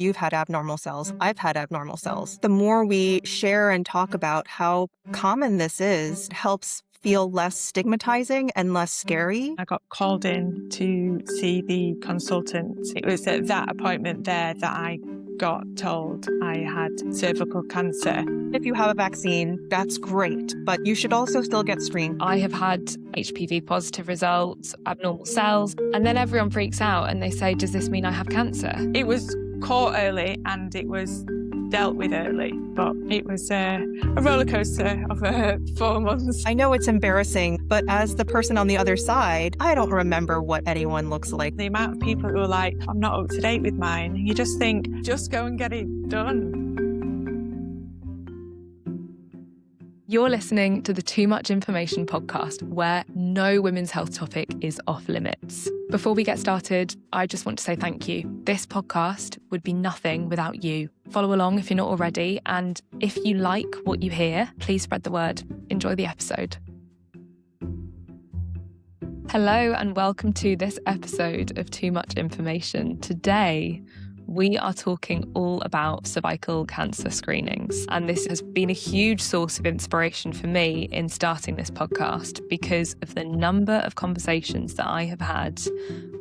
You've had abnormal cells. I've had abnormal cells. The more we share and talk about how common this is, it helps feel less stigmatizing and less scary. I got called in to see the consultant. It was at that appointment there that I got told I had cervical cancer. If you have a vaccine, that's great, but you should also still get screened. I have had HPV positive results, abnormal cells, and then everyone freaks out and they say, does this mean I have cancer? It was caught early and it was dealt with early, but it was a roller coaster of 4 months. I know it's embarrassing, but as the person on the other side, I don't remember what anyone looks like. The amount of people who are like, I'm not up to date with mine, you just think, just go and get it done. You're listening to the Too Much Information podcast, where no women's health topic is off limits. Before we get started, I just want to say thank you. This podcast would be nothing without you. Follow along if you're not already, and if you like what you hear, please spread the word. Enjoy the episode. Hello and welcome to this episode of Too Much Information. Today, we are talking all about cervical cancer screenings. And this has been a huge source of inspiration for me in starting this podcast because of the number of conversations that I have had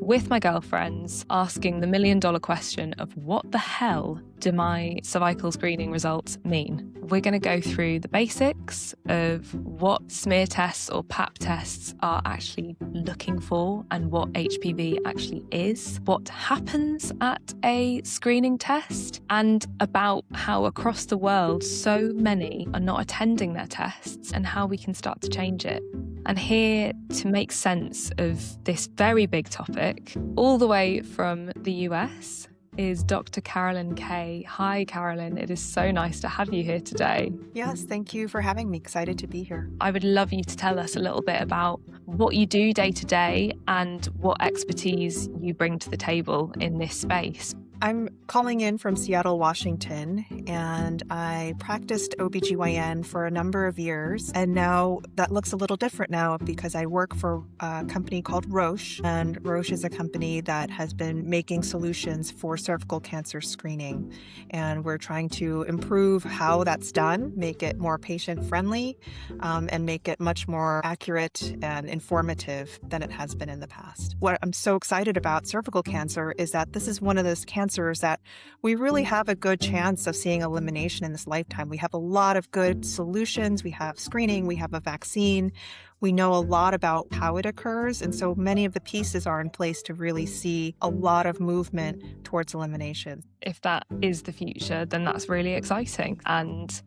with my girlfriends asking the million-dollar question of what the hell do my cervical screening results mean? We're going to go through the basics of what smear tests or pap tests are actually looking for and what HPV actually is, what happens at a screening test, and about how across the world so many are not attending their tests and how we can start to change it. And here to make sense of this very big topic, all the way from the US, is Dr. Carolyn Kay. Hi, Carolyn. It is so nice to have you here today. Yes, thank you for having me. Excited to be here. I would love you to tell us a little bit about what you do day to day and what expertise you bring to the table in this space. I'm calling in from Seattle, Washington, and I practiced OB-GYN for a number of years. And now that looks a little different now because I work for a company called Roche. And Roche is a company that has been making solutions for cervical cancer screening. And we're trying to improve how that's done, make it more patient-friendly, and make it much more accurate and informative than it has been in the past. What I'm so excited about cervical cancer is that this is one of those cancers that we really have a good chance of seeing elimination in this lifetime. We have a lot of good solutions. We have screening, we have a vaccine. We know a lot about how it occurs. And so many of the pieces are in place to really see a lot of movement towards elimination. If that is the future, then that's really exciting. And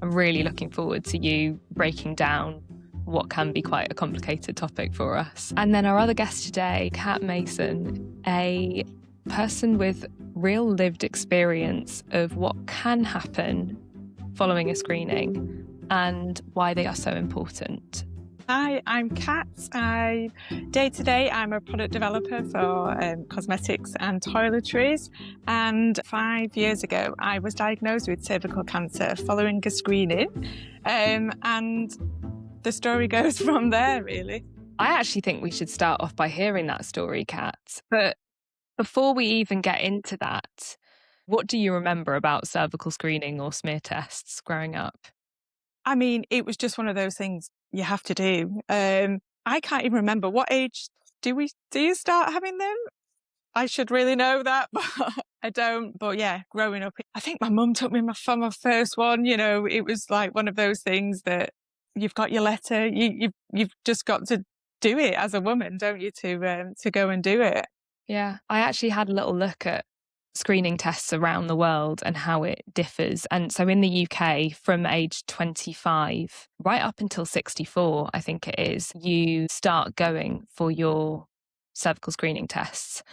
I'm really looking forward to you breaking down what can be quite a complicated topic for us. And then our other guest today, Kat Mason, a person with real lived experience of what can happen following a screening and why they are so important. Hi, I'm Kat. Day to day, I'm a product developer for cosmetics and toiletries. And 5 years ago, I was diagnosed with cervical cancer following a screening. And the story goes from there, really. I actually think we should start off by hearing that story, Kat. But before we even get into that, what do you remember about cervical screening or smear tests growing up? I mean, it was just one of those things you have to do. I can't even remember what age do you start having them? I should really know that, but I don't. But yeah, growing up, I think my mum took me for my first one. You know, it was like one of those things that you've got your letter. You've just got to do it as a woman, don't you, to go and do it. Yeah, I actually had a little look at screening tests around the world and how it differs. And so in the UK, from age 25 right up until 64, I think it is, you start going for your cervical screening tests.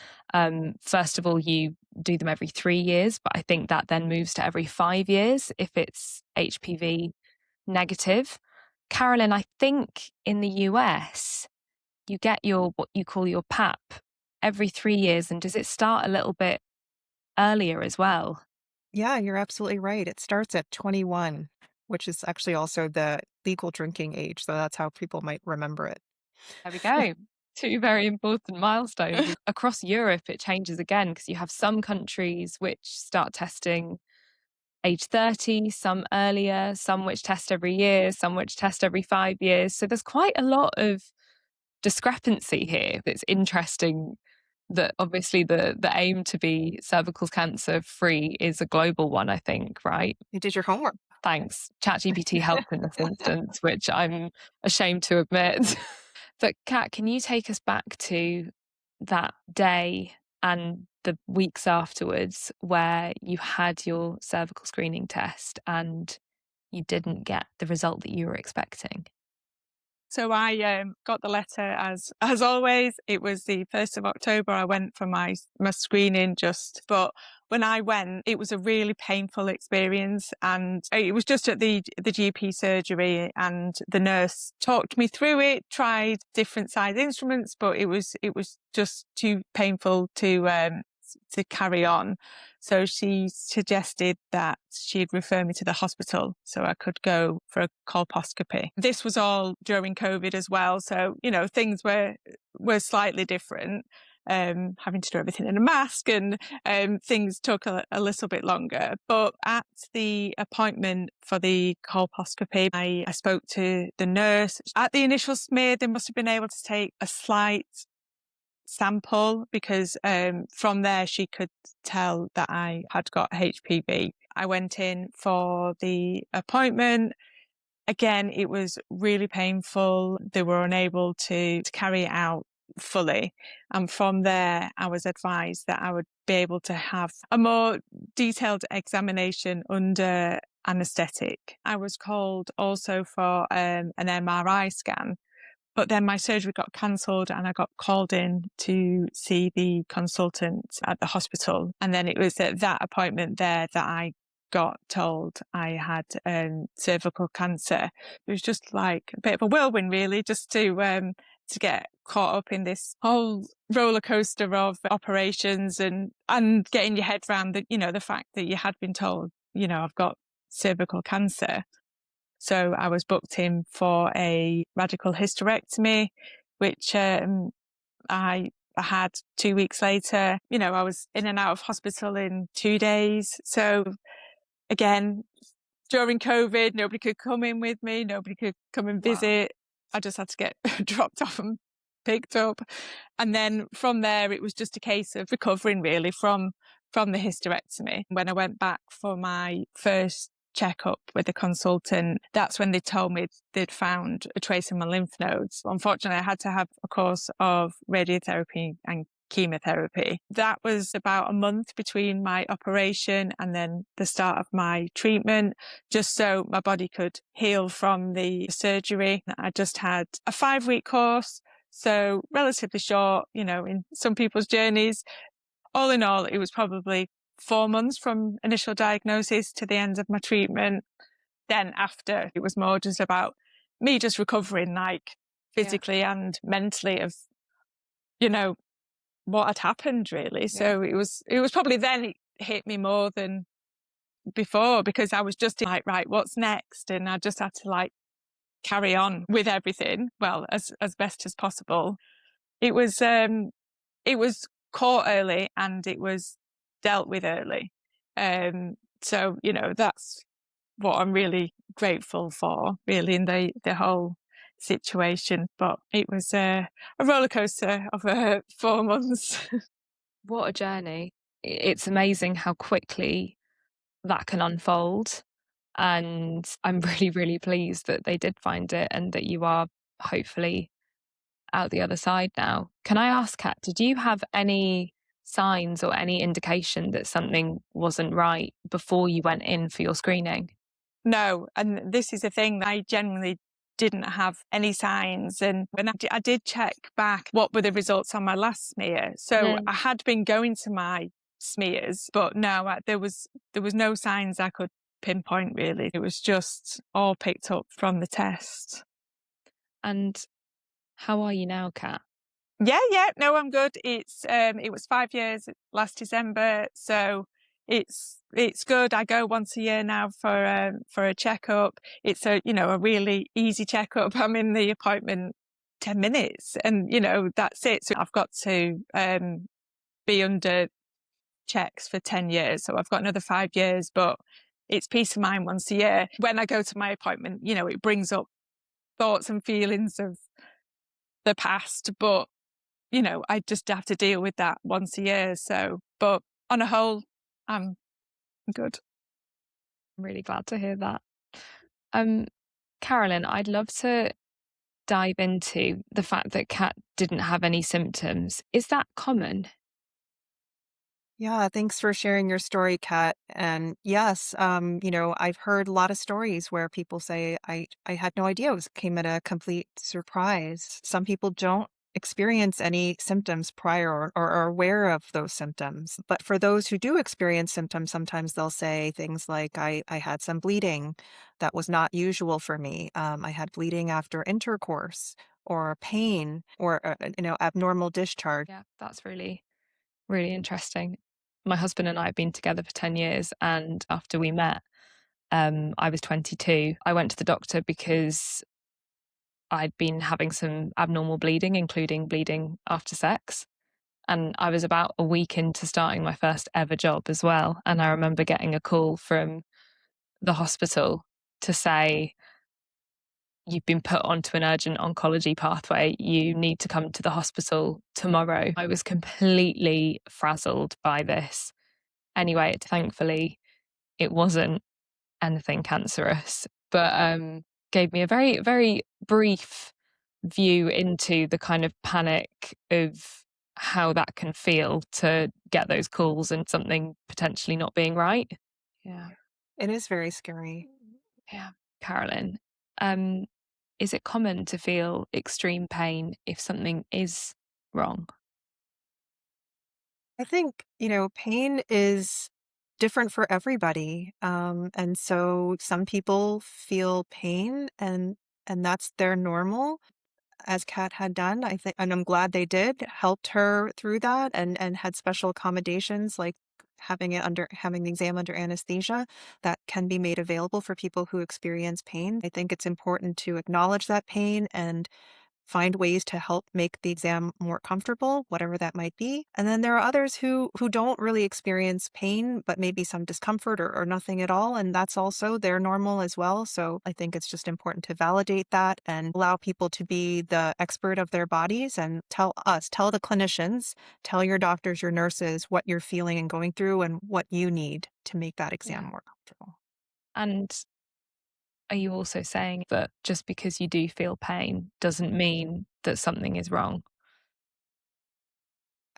First of all, you do them every 3 years, but I think that then moves to every 5 years if it's HPV negative. Carolyn, I think in the US, you get what you call your PAP every 3 years. And does it start a little bit earlier as well? Yeah, you're absolutely right. It starts at 21, which is actually also the legal drinking age. So that's how people might remember it. There we go. Two very important milestones. Across Europe, it changes again because you have some countries which start testing age 30, some earlier, some which test every year, some which test every 5 years. So there's quite a lot of discrepancy here. It's interesting that obviously the aim to be cervical cancer free is a global one, I think, right? You did your homework. Thanks. ChatGPT helped in this instance, which I'm ashamed to admit. But Kat, can you take us back to that day and the weeks afterwards where you had your cervical screening test and you didn't get the result that you were expecting? So I got the letter as always. It was the 1st of October. I went for my screening but when I went, it was a really painful experience, and it was just at the GP surgery, and the nurse talked me through it, tried different size instruments, but it was just too painful to carry on. So she suggested that she'd refer me to the hospital so I could go for a colposcopy. This was all during COVID as well. So, things were slightly different, having to do everything in a mask, and things took a little bit longer. But at the appointment for the colposcopy, I spoke to the nurse. At the initial smear, they must have been able to take a slight sample because from there she could tell that I had got HPV. I went in for the appointment. Again, it was really painful. They were unable to carry it out fully. And from there, I was advised that I would be able to have a more detailed examination under anaesthetic. I was called also for an MRI scan. But then my surgery got cancelled and I got called in to see the consultant at the hospital. And then it was at that appointment there that I got told I had cervical cancer. It was just like a bit of a whirlwind, really, just to get caught up in this whole roller coaster of operations and getting your head around the fact that you had been told, I've got cervical cancer. So I was booked in for a radical hysterectomy, which I had 2 weeks later. I was in and out of hospital in 2 days. So again, during COVID, nobody could come in with me. Nobody could come and visit. Wow. I just had to get dropped off and picked up. And then from there, it was just a case of recovering really from the hysterectomy. When I went back for my first checkup with the consultant, that's when they told me they'd found a trace in my lymph nodes. Unfortunately, I had to have a course of radiotherapy and chemotherapy. That was about a month between my operation and then the start of my treatment, just so my body could heal from the surgery. I just had a 5-week course, so relatively short, in some people's journeys. All in all, it was probably 4 months from initial diagnosis to the end of my treatment. Then after, it was more just about me just recovering, like physically and mentally, of what had happened really. Yeah. So it was probably then it hit me more than before, because I was just like, right, what's next? And I just had to carry on with everything, well, as best as possible. It was caught early and it was dealt with early. So, that's what I'm really grateful for, really, in the whole situation. But it was a roller coaster of 4 months. What a journey. It's amazing how quickly that can unfold. And I'm really, really pleased that they did find it and that you are hopefully out the other side now. Can I ask, Kat, did you have any signs or any indication that something wasn't right before you went in for your screening? No, and this is the thing, I generally didn't have any signs. And when I did check back what were the results on my last smear, so I had been going to my smears, but no, there was no signs I could pinpoint really. It was just all picked up from the test. And how are you now, Kat? Yeah, no, I'm good. It was 5 years last December, so it's good. I go once a year now for a checkup. It's a really easy checkup. I'm in the appointment 10 minutes and, that's it. So I've got to be under checks for 10 years. So I've got another 5 years, but it's peace of mind once a year. When I go to my appointment, it brings up thoughts and feelings of the past, but, I just have to deal with that once a year. So, but on a whole, I'm good. I'm really glad to hear that. Carolyn, I'd love to dive into the fact that Kat didn't have any symptoms. Is that common? Yeah, thanks for sharing your story, Kat. And yes, I've heard a lot of stories where people say, I had no idea it came at a complete surprise. Some people don't experience any symptoms prior or are aware of those symptoms. But for those who do experience symptoms, sometimes they'll say things like, I had some bleeding that was not usual for me. I had bleeding after intercourse or pain or, abnormal discharge. Yeah, that's really, really interesting. My husband and I have been together for 10 years, and after we met, I was 22. I went to the doctor because I'd been having some abnormal bleeding, including bleeding after sex. And I was about a week into starting my first ever job as well. And I remember getting a call from the hospital to say, you've been put onto an urgent oncology pathway. You need to come to the hospital tomorrow. I was completely frazzled by this. Anyway, thankfully, it wasn't anything cancerous, but gave me a very, very brief view into the kind of panic of how that can feel to get those calls and something potentially not being right. Yeah. It is very scary. Yeah. Carolyn, um, is it common to feel extreme pain if something is wrong? I think, pain is different for everybody. And so some people feel pain and that's their normal, as Kat had done. I think, and I'm glad they did, helped her through that and had special accommodations like having the exam under anesthesia that can be made available for people who experience pain. I think it's important to acknowledge that pain and find ways to help make the exam more comfortable, whatever that might be. And then there are others who don't really experience pain, but maybe some discomfort or nothing at all. And that's also their normal as well. So I think it's just important to validate that and allow people to be the expert of their bodies and tell the clinicians, tell your doctors, your nurses what you're feeling and going through and what you need to make that exam more comfortable. And are you also saying that just because you do feel pain doesn't mean that something is wrong?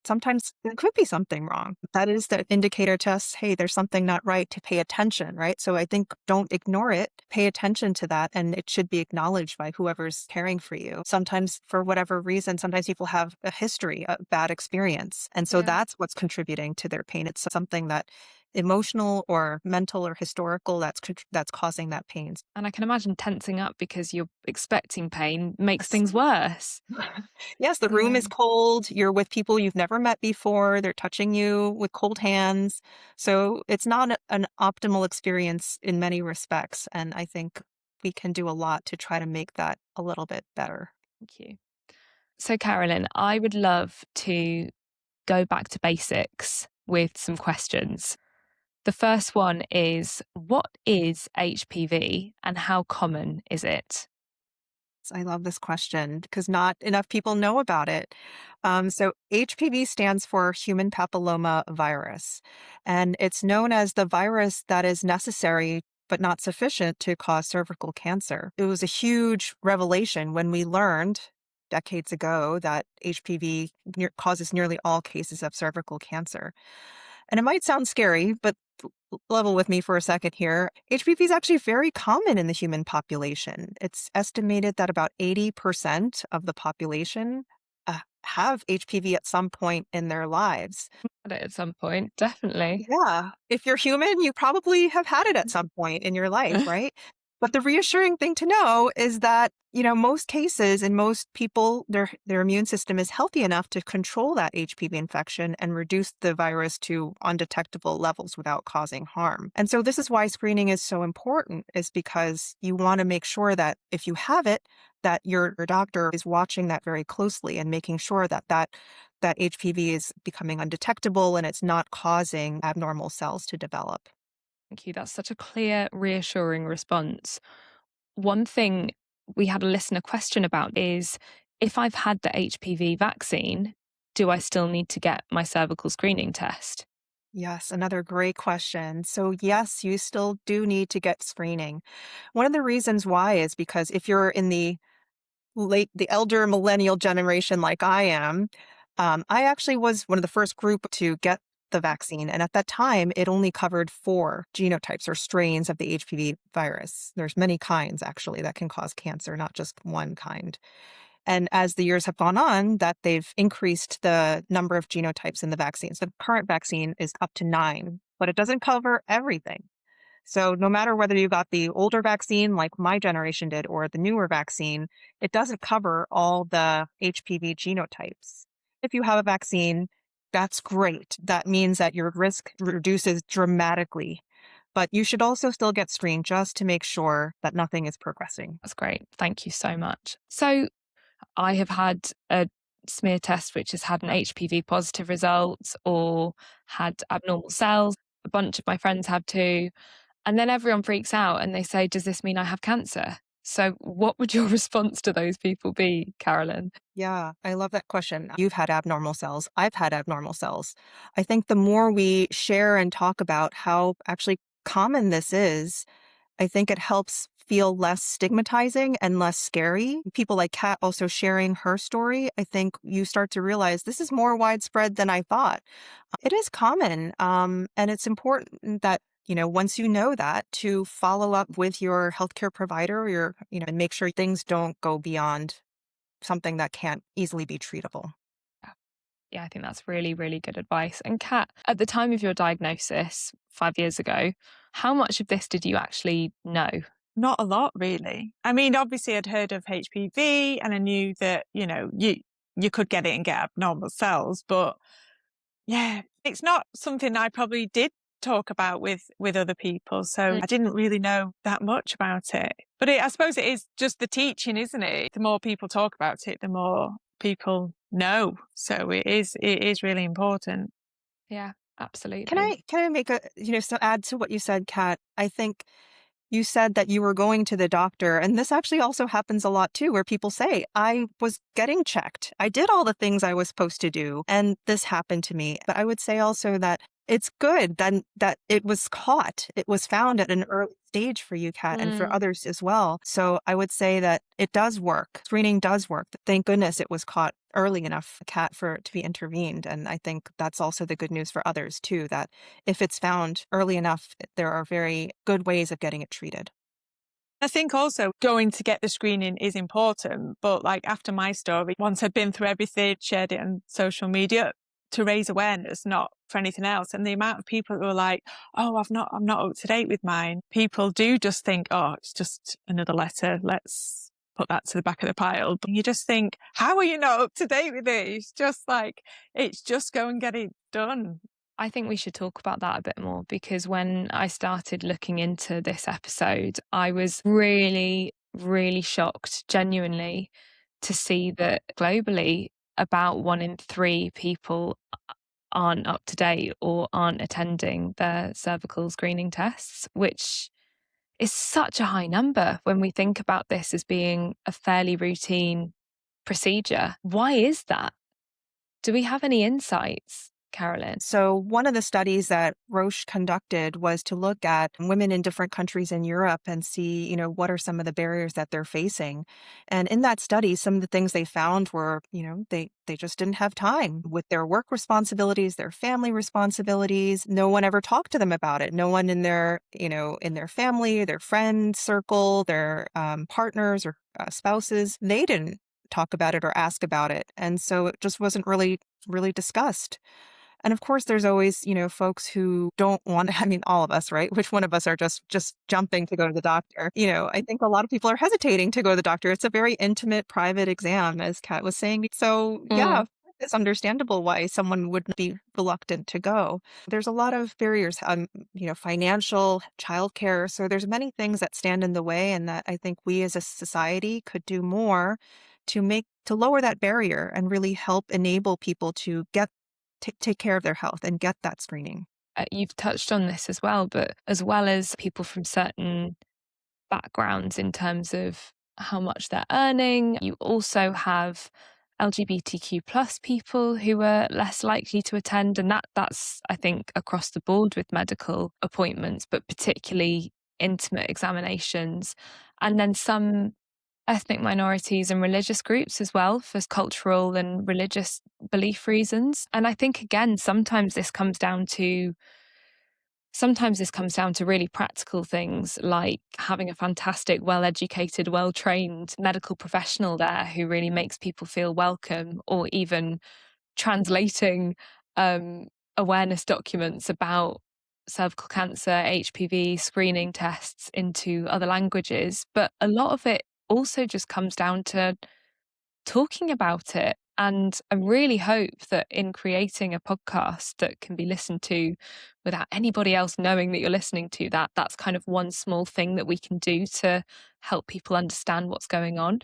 Sometimes there could be something wrong. That is the indicator to us, hey, there's something not right, to pay attention, right? So I think don't ignore it. Pay attention to that, and it should be acknowledged by whoever's caring for you. Sometimes, for whatever reason, sometimes people have a history, a bad experience. And so that's what's contributing to their pain. It's something that emotional or mental or historical that's causing that pain. And I can imagine tensing up because you're expecting pain makes things worse. Yes, the room is cold. You're with people you've never met before. They're touching you with cold hands. So it's not an optimal experience in many respects. And I think we can do a lot to try to make that a little bit better. Thank you. So, Carolyn, I would love to go back to basics with some questions. The first one is, what is HPV and how common is it? I love this question because not enough people know about it. So HPV stands for human papilloma virus, and it's known as the virus that is necessary but not sufficient to cause cervical cancer. It was a huge revelation when we learned decades ago that HPV causes nearly all cases of cervical cancer. And it might sound scary, but level with me for a second here. HPV is actually very common in the human population. It's estimated that about 80% of the population have HPV at some point in their lives. At some point, definitely. Yeah. If you're human, you probably have had it at some point in your life, right? But the reassuring thing to know is that, most cases in most people, their immune system is healthy enough to control that HPV infection and reduce the virus to undetectable levels without causing harm. And so this is why screening is so important, is because you want to make sure that if you have it, that your doctor is watching that very closely and making sure that HPV is becoming undetectable and it's not causing abnormal cells to develop. Thank you. That's such a clear, reassuring response. One thing we had a listener question about is, if I've had the HPV vaccine, do I still need to get my cervical screening test? Yes, another great question. So yes, you still do need to get screening. One of the reasons why is because if you're in the elder millennial generation like I am, I actually was one of the first group to get the vaccine. And at that time, it only covered 4 genotypes or strains of the HPV virus. There's many kinds actually that can cause cancer, not just one kind. And as the years have gone on, that they've increased the number of genotypes in the vaccines. The current vaccine is up to 9, but it doesn't cover everything. So no matter whether you got the older vaccine like my generation did or the newer vaccine, it doesn't cover all the HPV genotypes. If you have a vaccine, that's great. That means that your risk reduces dramatically. But you should also still get screened just to make sure that nothing is progressing. That's great. Thank you so much. So I have had a smear test which has had an HPV positive result or had abnormal cells. A bunch of my friends have too. And then everyone freaks out and they say, does this mean I have cancer? So what would your response to those people be, Carolyn? Yeah, I love that question. You've had abnormal cells. I've had abnormal cells. I think the more we share and talk about how actually common this is, I think it helps feel less stigmatizing and less scary. People like Kat also sharing her story, I think you start to realize this is more widespread than I thought. It is common, and it's important that once you know that, to follow up with your healthcare provider, or and make sure things don't go beyond something that can't easily be treatable. Yeah, I think that's really, really good advice. And Kat, at the time of your diagnosis 5 years ago, how much of this did you actually know? Not a lot, really. I mean, obviously, I'd heard of HPV and I knew that, you could get it and get abnormal cells. But yeah, it's not something I probably did talk about with other people. So I didn't really know that much about it. But I suppose it is just the teaching, isn't it? The more people talk about it, the more people know. So it is really important. Yeah, absolutely. Can I make so add to what you said, Kat? I think you said that you were going to the doctor, and this actually also happens a lot too, where people say, I was getting checked. I did all the things I was supposed to do, and this happened to me. But I would say also that it's good that it was caught. It was found at an early stage for you, Kat, and for others as well. So I would say that it does work. Screening does work. Thank goodness it was caught early enough, Kat, for it to be intervened. And I think that's also the good news for others too, that if it's found early enough, there are very good ways of getting it treated. I think also going to get the screening is important. But like after my story, once I'd been through everything, shared it on social media to raise awareness, not for anything else. And the amount of people who are like, oh, I'm not up to date with mine. People do just think, oh, it's just another letter. Let's put that to the back of the pile. But you just think, how are you not up to date with it? It's just go and get it done. I think we should talk about that a bit more, because when I started looking into this episode, I was really, really shocked, genuinely, to see that globally about 1 in 3 people aren't up to date or aren't attending their cervical screening tests, which is such a high number when we think about this as being a fairly routine procedure. Why is that? Do we have any insights, Carolyn? So one of the studies that Roche conducted was to look at women in different countries in Europe and see, what are some of the barriers that they're facing. And in that study, some of the things they found were, they just didn't have time with their work responsibilities, their family responsibilities. No one ever talked to them about it. No one in their, in their family, their friend circle, their partners or spouses, they didn't talk about it or ask about it. And so it just wasn't really discussed. And of course, there's always, folks who don't want to, I mean, all of us, right? Which one of us are just jumping to go to the doctor? I think a lot of people are hesitating to go to the doctor. It's a very intimate, private exam, as Kat was saying. So yeah, it's understandable why someone would be reluctant to go. There's a lot of barriers, financial, childcare. So there's many things that stand in the way, and that I think we as a society could do more to lower that barrier and really help enable people to take care of their health and get that screening. You've touched on this as well, but as well as people from certain backgrounds in terms of how much they're earning, you also have LGBTQ plus people who are less likely to attend. And that's, I think, across the board with medical appointments, but particularly intimate examinations. And then some ethnic minorities and religious groups as well for cultural and religious belief reasons. And I think, again, sometimes this comes down to really practical things like having a fantastic, well-educated, well-trained medical professional there who really makes people feel welcome, or even translating awareness documents about cervical cancer, HPV screening tests into other languages. But a lot of it also just comes down to talking about it. And I really hope that in creating a podcast that can be listened to without anybody else knowing that you're listening to that's kind of one small thing that we can do to help people understand what's going on.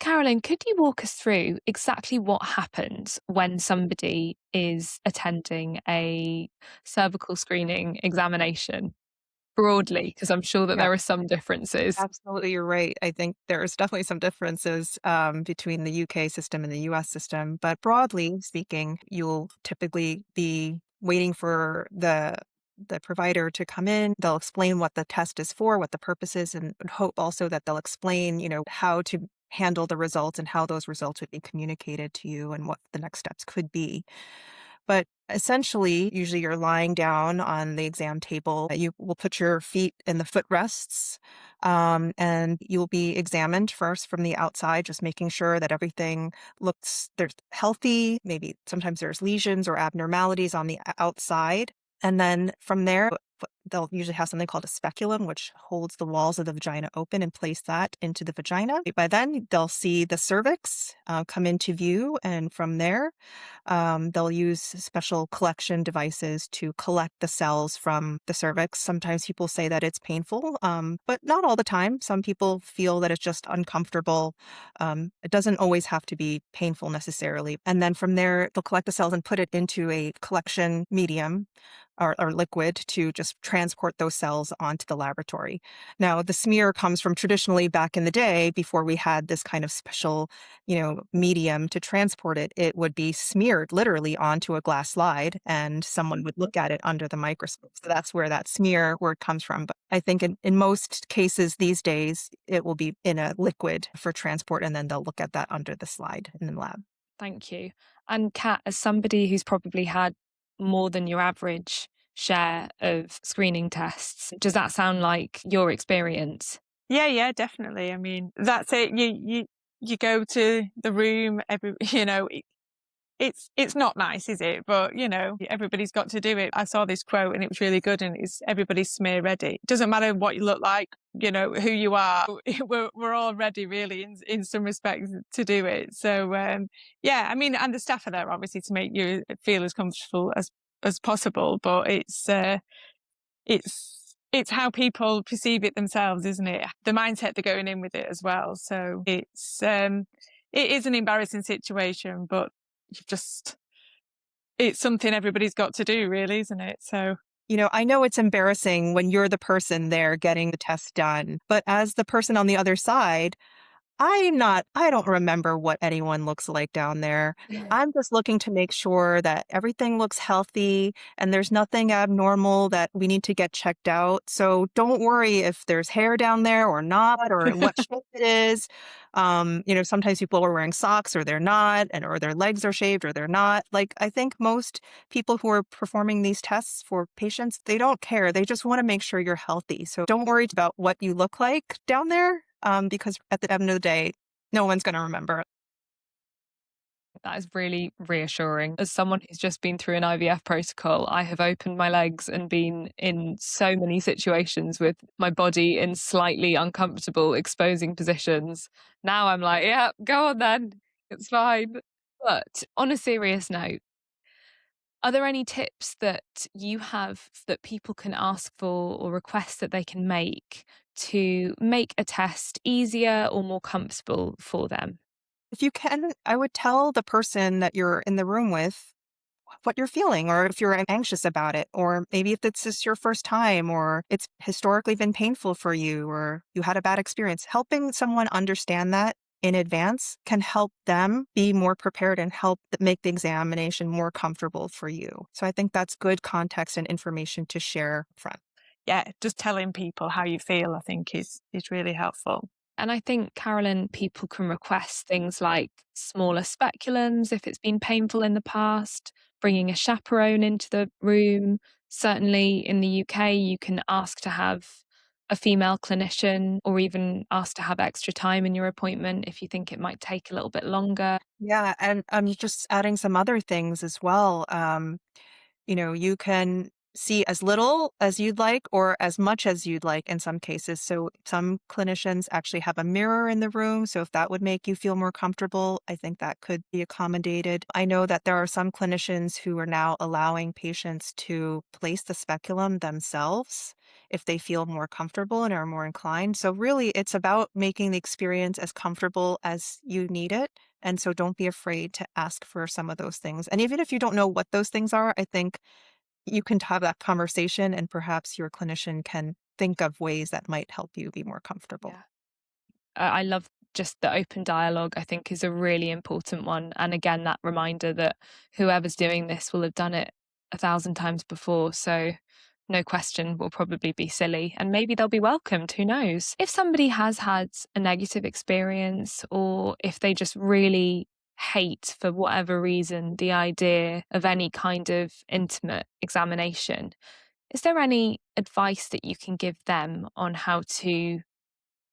Carolyn, could you walk us through exactly what happens when somebody is attending a cervical screening examination broadly? Because I'm sure that Yeah. there are some differences. Absolutely, you're right. I think there's definitely some differences between the UK system and the US system. But broadly speaking, you'll typically be waiting for the provider to come in. They'll explain what the test is for, what the purpose is, and hope also that they'll explain, how to handle the results and how those results would be communicated to you and what the next steps could be. But essentially, usually you're lying down on the exam table. You will put your feet in the footrests, and you'll be examined first from the outside, just making sure that everything looks there's healthy. Maybe sometimes there's lesions or abnormalities on the outside. And then from there, they'll usually have something called a speculum, which holds the walls of the vagina open, and place that into the vagina. By then, they'll see the cervix come into view. And from there, they'll use special collection devices to collect the cells from the cervix. Sometimes people say that it's painful, but not all the time. Some people feel that it's just uncomfortable. It doesn't always have to be painful necessarily. And then from there, they'll collect the cells and put it into a collection medium or liquid to just transport those cells onto the laboratory. Now, the smear comes from traditionally back in the day, before we had this kind of special, medium to transport it. It would be smeared literally onto a glass slide, and someone would look at it under the microscope. So that's where that smear word comes from. But I think in most cases these days, it will be in a liquid for transport, and then they'll look at that under the slide in the lab. Thank you. And Kat, as somebody who's probably had more than your average share of screening tests, does that sound like your experience? Yeah, definitely. I mean, that's it. You go to the room, it's not nice, is it? But, everybody's got to do it. I saw this quote and it was really good, and it's everybody's smear ready. It doesn't matter what you look like, who you are. We're all ready really in some respects to do it. So, yeah, I mean, and the staff are there obviously to make you feel as comfortable as possible, but it's how people perceive it themselves, isn't it? The mindset they're going in with it as well. So it is an embarrassing situation, but it's something everybody's got to do, really, isn't it? So, I know it's embarrassing when you're the person there getting the test done, but as the person on the other side, I don't remember what anyone looks like down there. I'm just looking to make sure that everything looks healthy and there's nothing abnormal that we need to get checked out. So don't worry if there's hair down there or not, or what shape it is. Sometimes people are wearing socks or they're not, or their legs are shaved or they're not. Like, I think most people who are performing these tests for patients, they don't care. They just want to make sure you're healthy. So don't worry about what you look like down there. Because at the end of the day, no one's going to remember. That is really reassuring. As someone who's just been through an IVF protocol, I have opened my legs and been in so many situations with my body in slightly uncomfortable, exposing positions. Now I'm like, yeah, go on then. It's fine. But on a serious note, are there any tips that you have that people can ask for or requests that they can make to make a test easier or more comfortable for them? If you can, I would tell the person that you're in the room with what you're feeling, or if you're anxious about it, or maybe if it's just your first time, or it's historically been painful for you, or you had a bad experience. Helping someone understand that in advance can help them be more prepared and help make the examination more comfortable for you. So I think that's good context and information to share front. Yeah, just telling people how you feel, I think, is really helpful. And I think, Carolyn, people can request things like smaller speculums if it's been painful in the past, bringing a chaperone into the room. Certainly in the UK, you can ask to have a female clinician or even ask to have extra time in your appointment if you think it might take a little bit longer. Yeah, and just adding some other things as well. You can see as little as you'd like or as much as you'd like in some cases. So some clinicians actually have a mirror in the room. So if that would make you feel more comfortable, I think that could be accommodated. I know that there are some clinicians who are now allowing patients to place the speculum themselves if they feel more comfortable and are more inclined. So really, it's about making the experience as comfortable as you need it. And so don't be afraid to ask for some of those things. And even if you don't know what those things are, I think you can have that conversation and perhaps your clinician can think of ways that might help you be more comfortable. Yeah. I love just the open dialogue, I think, is a really important one. And again, that reminder that whoever's doing this will have done it 1,000 times before. So no question will probably be silly and maybe they'll be welcomed. Who knows? If somebody has had a negative experience or if they just really hate, for whatever reason, the idea of any kind of intimate examination, is there any advice that you can give them on how to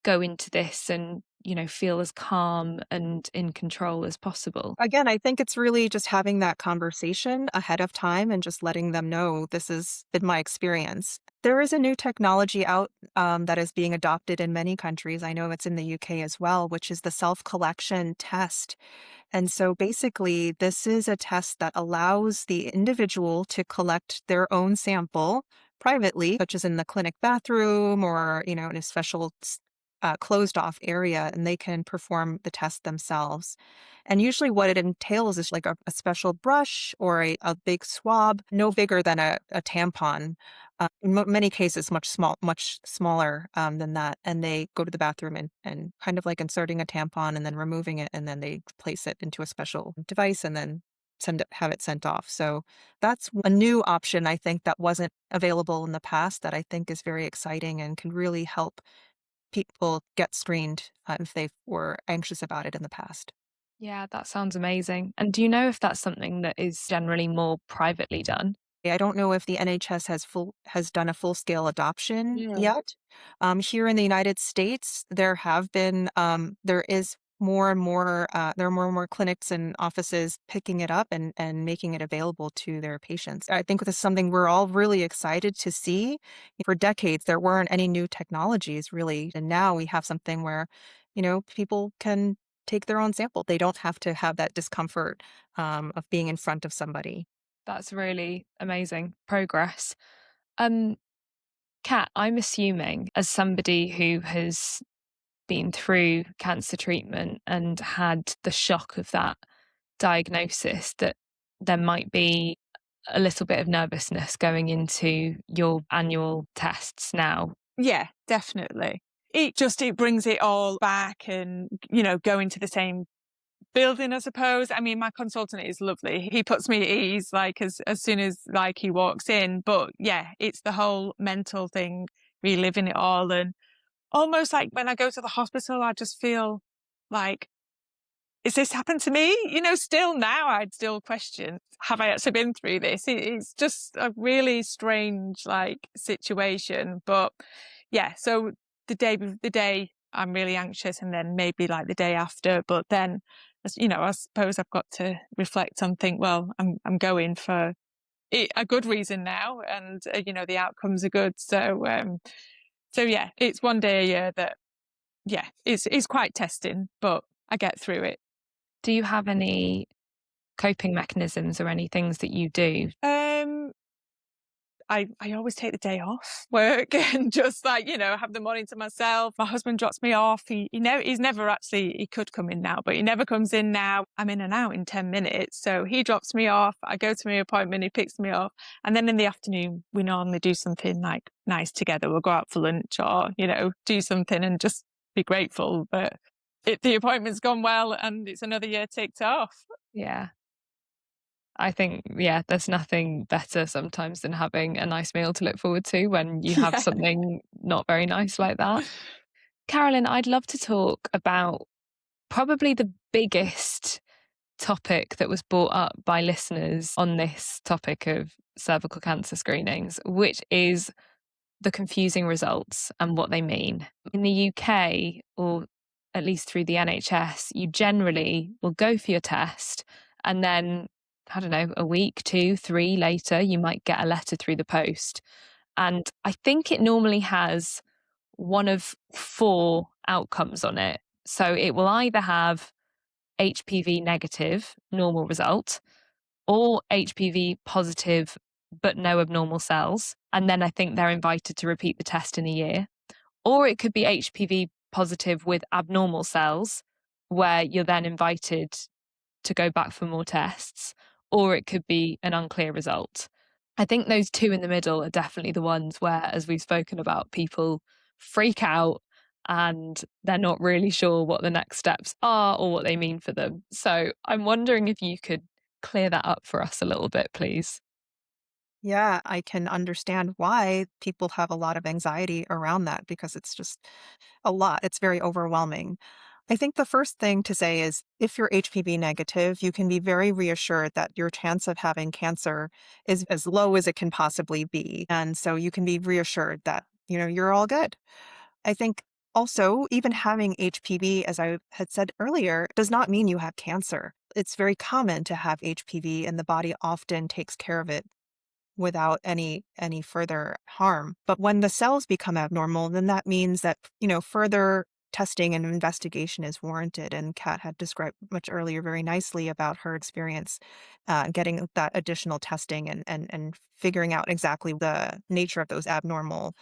go into this and, feel as calm and in control as possible? Again, I think it's really just having that conversation ahead of time and just letting them know this has been my experience. There is a new technology out that is being adopted in many countries. I know it's in the UK as well, which is the self-collection test. And so basically, this is a test that allows the individual to collect their own sample privately, such as in the clinic bathroom or, in a special closed off area, and they can perform the test themselves. And usually what it entails is like a special brush or a big swab, no bigger than a tampon. In many cases, much smaller than that. And they go to the bathroom and kind of like inserting a tampon and then removing it, and then they place it into a special device and then have it sent off. So that's a new option, I think, that wasn't available in the past that I think is very exciting and can really help people get screened if they were anxious about it in the past. Yeah, that sounds amazing. And do you know if that's something that is generally more privately done? I don't know if the NHS has done a full-scale adoption Yeah. yet. Here in the United States, there is more and more there are more and more clinics and offices picking it up and making it available to their patients. I think this is something we're all really excited to see. For decades, there weren't any new technologies really, and now we have something where, people can take their own sample. They don't have to have that discomfort of being in front of somebody. That's really amazing progress. Um, Kat, I'm assuming as somebody who has been through cancer treatment and had the shock of that diagnosis, that there might be a little bit of nervousness going into your annual tests now. Yeah, definitely. It brings it all back and, going to the same building, I suppose. I mean, my consultant is lovely. He puts me at ease, like, as soon as, like, he walks in. But yeah, it's the whole mental thing, reliving it all. And almost like when I go to the hospital, I just feel like, is this happened to me? Still now I'd still question, have I actually been through this? It's just a really strange, like, situation. But yeah, so the day I'm really anxious, and then maybe like the day after, but then I suppose I've got to reflect and think, well, I'm going for a good reason now, and the outcomes are good. So yeah, it's one day a year that, yeah, it's quite testing, but I get through it. Do you have any coping mechanisms or any things that you do? I always take the day off work and just have the morning to myself. My husband drops me off. He's never actually, he could come in now, but he never comes in now. I'm in and out in 10 minutes. So he drops me off. I go to my appointment. He picks me up. And then in the afternoon, we normally do something like nice together. We'll go out for lunch or, do something and just be grateful that the appointment's gone well and it's another year ticked off. Yeah. I think, there's nothing better sometimes than having a nice meal to look forward to when you have something not very nice like that. Carolyn, I'd love to talk about probably the biggest topic that was brought up by listeners on this topic of cervical cancer screenings, which is the confusing results and what they mean. In the UK, or at least through the NHS, you generally will go for your test and then, I don't know, a week, 2, 3 later, you might get a letter through the post. And I think it normally has one of 4 outcomes on it. So it will either have HPV negative, normal result, or HPV positive, but no abnormal cells. And then I think they're invited to repeat the test in a year. Or it could be HPV positive with abnormal cells, where you're then invited to go back for more tests. Or it could be an unclear result. I think those 2 in the middle are definitely the ones where, as we've spoken about, people freak out and they're not really sure what the next steps are or what they mean for them. So I'm wondering if you could clear that up for us a little bit, please. Yeah, I can understand why people have a lot of anxiety around that because it's just a lot. It's very overwhelming. I think the first thing to say is if you're HPV negative, you can be very reassured that your chance of having cancer is as low as it can possibly be. And so you can be reassured that, you're all good. I think also, even having HPV, as I had said earlier, does not mean you have cancer. It's very common to have HPV, and the body often takes care of it without any further harm. But when the cells become abnormal, then that means that, further testing and investigation is warranted. And Kat had described much earlier very nicely about her experience getting that additional testing and figuring out exactly the nature of those abnormal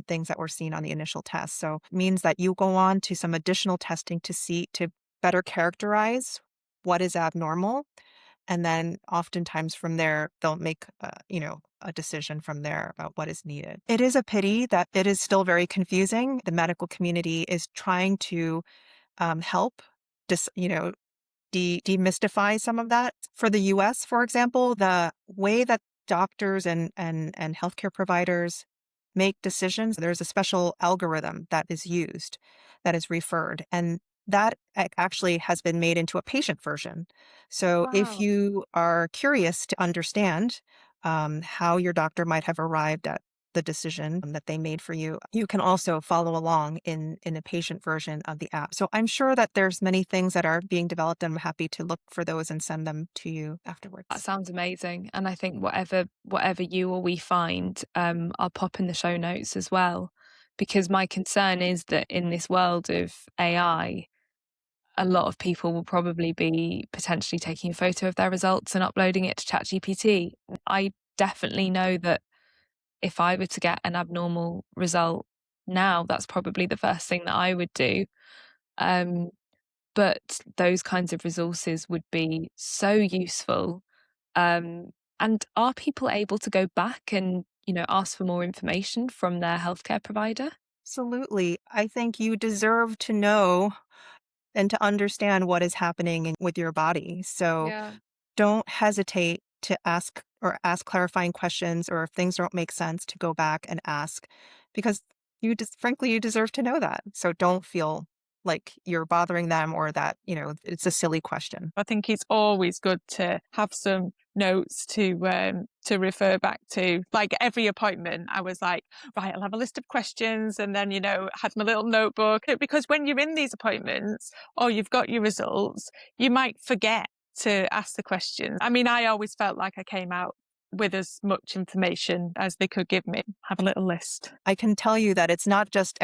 things that were seen on the initial test. So it means that you go on to some additional testing to better characterize what is abnormal. And then oftentimes from there, they'll make, a decision from there about what is needed. It is a pity that it is still very confusing. The medical community is trying to help, demystify some of that. For the US, for example, the way that doctors and healthcare providers make decisions, there's a special algorithm that is used, that is referred. And that actually has been made into a patient version. So if Wow. you are curious to understand how your doctor might have arrived at the decision that they made for you, you can also follow along in a patient version of the app. So I'm sure that there's many things that are being developed, and I'm happy to look for those and send them to you afterwards. That sounds amazing. And I think whatever you or we find, I'll pop in the show notes as well. Because my concern is that in this world of AI, a lot of people will probably be potentially taking a photo of their results and uploading it to ChatGPT. I definitely know that if I were to get an abnormal result now, that's probably the first thing that I would do. But those kinds of resources would be so useful. And are people able to go back and, ask for more information from their healthcare provider? Absolutely. I think you deserve to know and to understand what is happening with your body. So Yeah. don't hesitate to ask clarifying questions, or if things don't make sense, to go back and ask, because frankly, you deserve to know that. So don't feel like you're bothering them or that, it's a silly question. I think it's always good to have some notes to refer back to. Like every appointment, I was like, right, I'll have a list of questions, and then had my little notebook, because when you're in these appointments or you've got your results, you might forget to ask the questions. I mean, I always felt like I came out with as much information as they could give me. Have a little list. I can tell you that it's not just,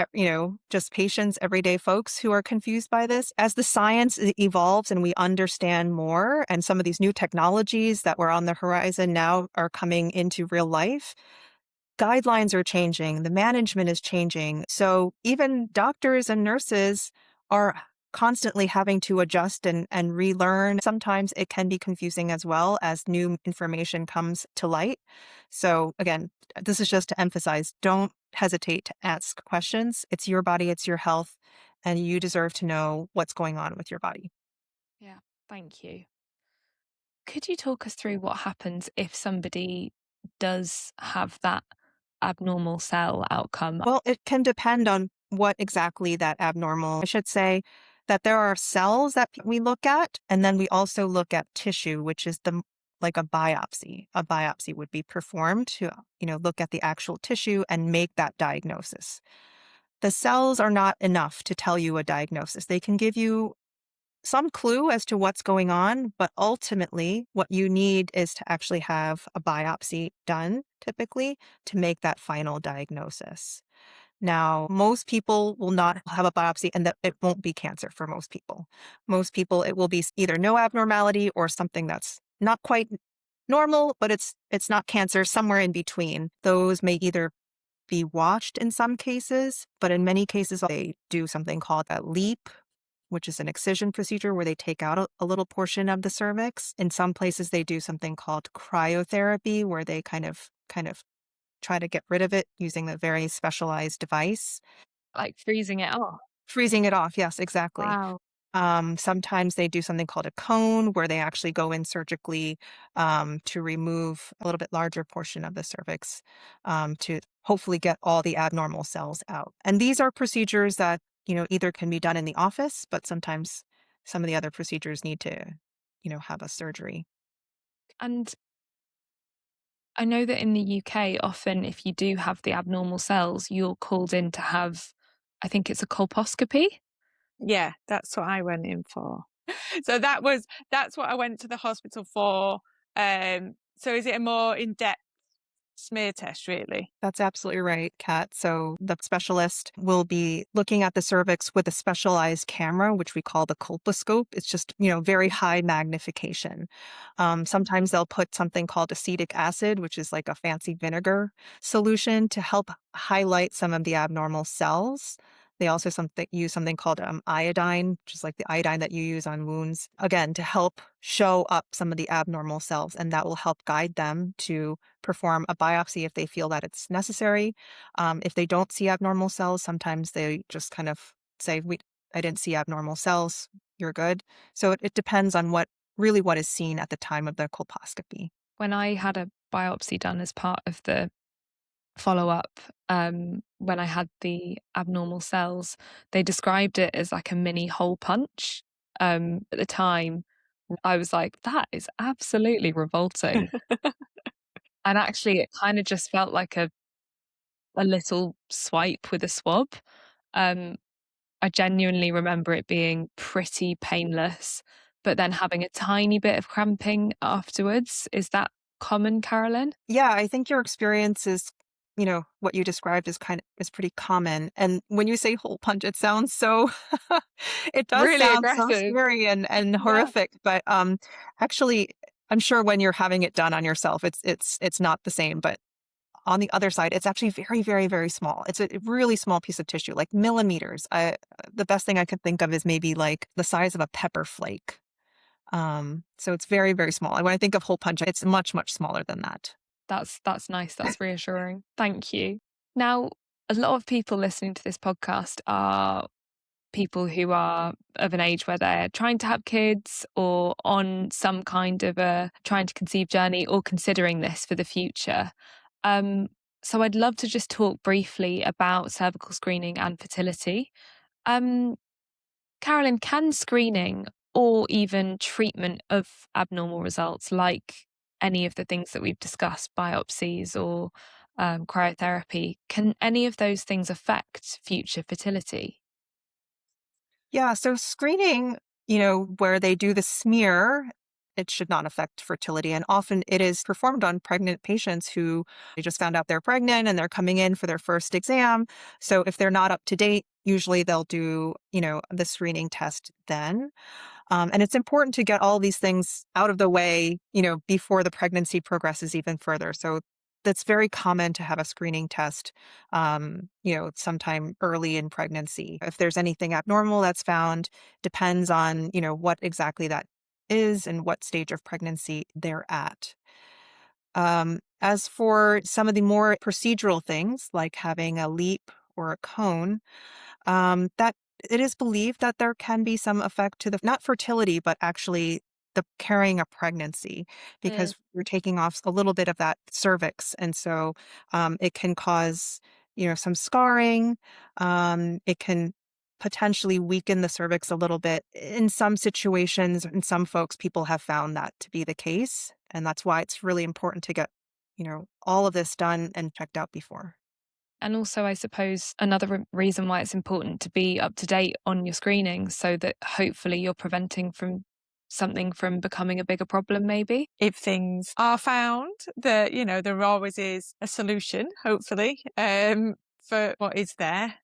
just patients, everyday folks who are confused by this. As the science evolves and we understand more, and some of these new technologies that were on the horizon now are coming into real life, guidelines are changing, the management is changing. So even doctors and nurses are constantly having to adjust and relearn. Sometimes it can be confusing as well as new information comes to light. So again, this is just to emphasize, don't hesitate to ask questions. It's your body, it's your health, and you deserve to know what's going on with your body. Yeah, thank you. Could you talk us through what happens if somebody does have that abnormal cell outcome? Well, it can depend on what exactly that abnormal, I should say that there are cells that we look at, and then we also look at tissue, which is like a biopsy. A biopsy would be performed to, look at the actual tissue and make that diagnosis. The cells are not enough to tell you a diagnosis. They can give you some clue as to what's going on, but ultimately what you need is to actually have a biopsy done, typically, to make that final diagnosis. Now, most people will not have a biopsy, and that it won't be cancer for most people. Most people, it will be either no abnormality or something that's not quite normal, but it's not cancer, somewhere in between. Those may either be watched in some cases, but in many cases, they do something called a LEAP, which is an excision procedure where they take out a little portion of the cervix. In some places, they do something called cryotherapy, where they kind of try to get rid of it using a very specialized device. Like freezing it off? Freezing it off, yes, exactly. Wow. Sometimes they do something called a cone, where they actually go in surgically to remove a little bit larger portion of the cervix to hopefully get all the abnormal cells out. And these are procedures that, either can be done in the office, but sometimes some of the other procedures need to, have a surgery. And I know that in the UK, often if you do have the abnormal cells, you're called in to have, I think it's a colposcopy. Yeah, that's what I went in for. So that's what I went to the hospital for. So is it a more in-depth smear test, really? That's absolutely right, Kat. So the specialist will be looking at the cervix with a specialized camera, which we call the colposcope. It's just, very high magnification. Sometimes they'll put something called acetic acid, which is like a fancy vinegar solution, to help highlight some of the abnormal cells. They also use something called iodine, which is like the iodine that you use on wounds, again, to help show up some of the abnormal cells. And that will help guide them to perform a biopsy if they feel that it's necessary. If they don't see abnormal cells, sometimes they just kind of say, I didn't see abnormal cells, you're good. So it depends on what is seen at the time of the colposcopy. When I had a biopsy done as part of the follow-up, when I had the abnormal cells, they described it as like a mini hole punch. At the time, I was like, that is absolutely revolting. And actually, it kind of just felt like a little swipe with a swab. I genuinely remember it being pretty painless, but then having a tiny bit of cramping afterwards. Is that common, Carolyn? Yeah, I think your experience is, what you described is pretty common. And when you say hole punch, it sounds so, it does Really sound so aggressive. scary and Yeah. horrific. But actually, I'm sure when you're having it done on yourself, it's not the same. But on the other side, it's actually very, very, very small. It's a really small piece of tissue, like millimeters. The best thing I could think of is maybe like the size of a pepper flake. So it's very, very small. When I think of hole punch, it's much, much smaller than that. That's nice. That's reassuring. Thank you. Now, a lot of people listening to this podcast are people who are of an age where they're trying to have kids or on some kind of a trying to conceive journey or considering this for the future. So I'd love to just talk briefly about cervical screening and fertility. Carolyn, can screening or even treatment of abnormal results, like any of the things that we've discussed, biopsies or cryotherapy, can any of those things affect future fertility? Yeah, so screening, where they do the smear, it should not affect fertility. And often it is performed on pregnant patients who they just found out they're pregnant and they're coming in for their first exam. So if they're not up to date, usually they'll do, the screening test then. And it's important to get all these things out of the way, before the pregnancy progresses even further. So that's very common to have a screening test, sometime early in pregnancy. If there's anything abnormal that's found, depends on, what exactly that is and what stage of pregnancy they're at. As for some of the more procedural things, like having a leap or a cone, that it is believed that there can be some effect to the not fertility, but actually the carrying a pregnancy, Mm. because we're taking off a little bit of that cervix, and so it can cause some scarring. It can potentially weaken the cervix a little bit in some situations. In some folks, people have found that to be the case, and that's why it's really important to get all of this done and checked out before. And also, I suppose, another reason why it's important to be up to date on your screening so that hopefully you're preventing from something from becoming a bigger problem, maybe. If things are found, that, there always is a solution, hopefully, for what is there.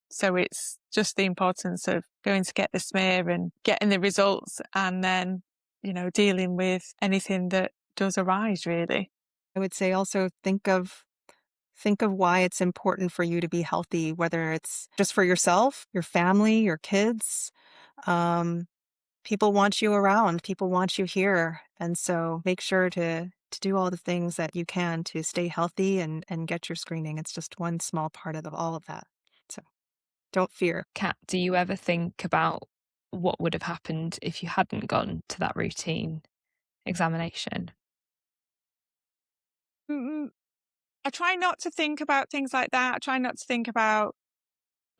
So it's just the importance of going to get the smear and getting the results, and then, dealing with anything that does arise, really. I would say also think of why it's important for you to be healthy, whether it's just for yourself, your family, your kids. Um, People want you around, people want you here. And so make sure to do all the things that you can to stay healthy and get your screening. It's just one small part of all of that. So don't fear. Kat, do you ever think about what would have happened if you hadn't gone to that routine examination? Mm, I try not to think about things like that. I try not to think about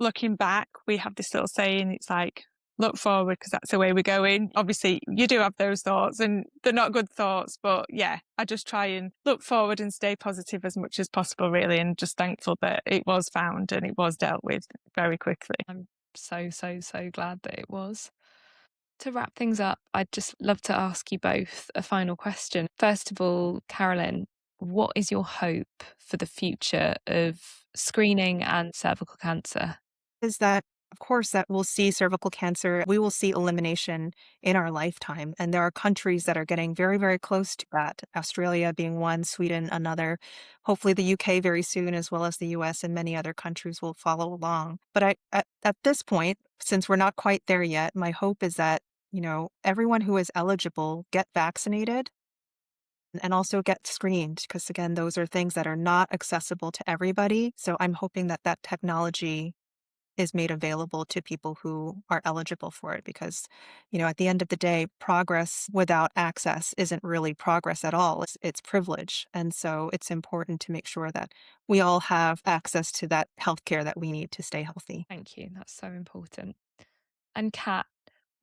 looking back. We have this little saying, it's like, look forward because that's the way we're going. Obviously, you do have those thoughts and they're not good thoughts, but yeah, I just try and look forward and stay positive as much as possible, really, and just thankful that it was found and it was dealt with very quickly. I'm so, so, so glad that it was. To wrap things up, I'd just love to ask you both a final question. First of all, Carolyn, what is your hope for the future of screening and cervical cancer? Is that, of course, that we'll see cervical cancer, we will see elimination in our lifetime. And there are countries that are getting very, very close to that. Australia being one, Sweden another. Hopefully the UK very soon, as well as the US, and many other countries will follow along. But at this point, since we're not quite there yet, my hope is that, everyone who is eligible get vaccinated and also get screened, because again, those are things that are not accessible to everybody. So I'm hoping that that technology is made available to people who are eligible for it, because at the end of the day, progress without access isn't really progress at all. It's privilege. And so it's important to make sure that we all have access to that healthcare that we need to stay healthy. Thank you. That's so important. And Kat,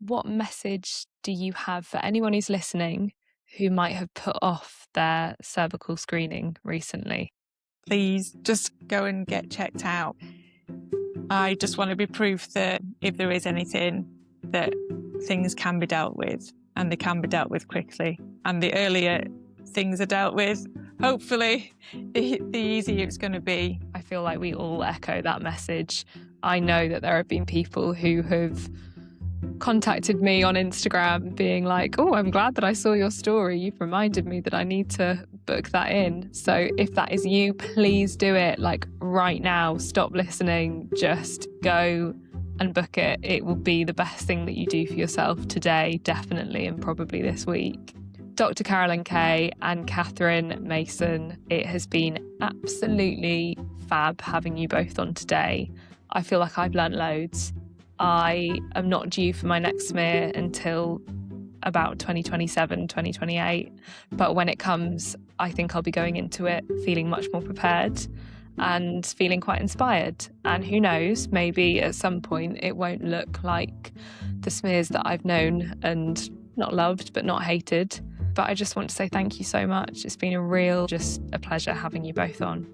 what message do you have for anyone who's listening who might have put off their cervical screening recently? Please just go and get checked out. I just want to be proof that if there is anything, that things can be dealt with, and they can be dealt with quickly. And the earlier things are dealt with, hopefully, the easier it's going to be. I feel like we all echo that message. I know that there have been people who have contacted me on Instagram being like, oh, I'm glad that I saw your story. You've reminded me that I need to book that in. So if that is you, please do it, like right now. Stop listening, just go and book it. It will be the best thing that you do for yourself today, definitely, and probably this week. Dr. Carolyn Kay and Catherine Mason, it has been absolutely fab having you both on today. I feel like I've learnt loads. I am not due for my next smear until about 2027, 2028. But when it comes, I think I'll be going into it feeling much more prepared. and feeling quite inspired. And who knows, maybe at some point it won't look like the smears that I've known and not loved, but not hated. But I just want to say thank you so much. It's been just a pleasure having you both on.